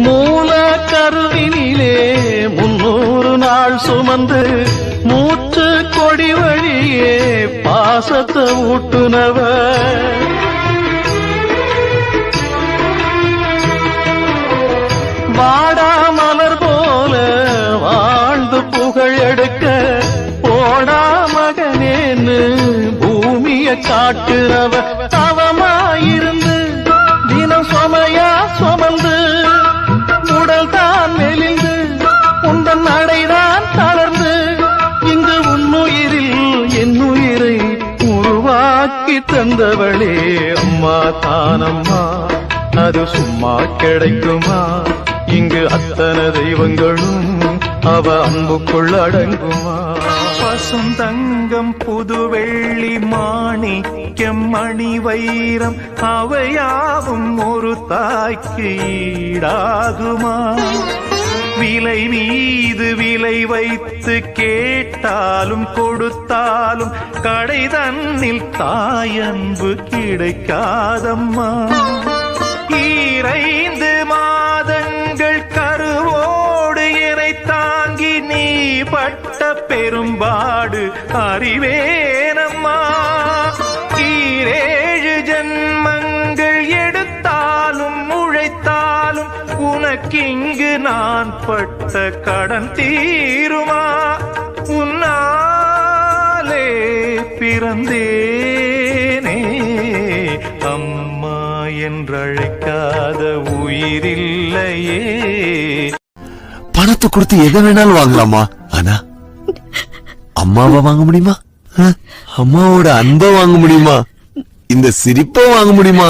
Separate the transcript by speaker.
Speaker 1: மூல கருவினிலே 300 நாள் சுமந்து மூச்சு கொடி வழியே பாசத்தை ஊட்டுனவ வாடா மலர் போல வாழ்ந்து புகழ் எடுக்க போடா மகனேன்னு பூமிய காட்டுறவ தவமாயிருந்து தினம் சுமையா சுமந்து உடல் தான் மெலிந்து உந்தன் நடைதான் தளர்ந்து இங்கு உன்னுயிரில் என் உயிரை உருவாக்கி தந்தவளே அம்மா தானம்மா அது சும்மா கிடைக்குமா இங்கு அத்தனை தெய்வங்களும் அவ அம்புக்குள் அடங்குமா
Speaker 2: பசுந்தங்கம் புது வெள்ளி மாணிக்கம் மணி வைரம் அவையாவும் ஒரு தாய்க்கு ஈடாகுமா விலை மீது விலை வைத்து கேட்டாலும் கொடுத்தாலும் கடை தன்னில் தாயன்பு கிடைக்காதம்மா 2 மாதங்கள் கருவோடு என்னை தாங்கி நீ பட்ட பெரும்பாடு அறிவேனம்மா 7 ஜன்மங்கள் எடுத்தாலும் உழைத்தாலும் உனக்கிங்கு நான் பட்ட கடன் தீருமா உன்னாலே பிறந்தேனே அம்மா என்றழைக்காத உயிரில்லையே
Speaker 3: பணத்தை கொடுத்து எதை வேணாலும் வாங்கலாமா ஆனா அம்மாவை வாங்க முடியுமா அம்மாவோட அன்பை வாங்க முடியுமா இந்த சிரிப்பை வாங்க முடியுமா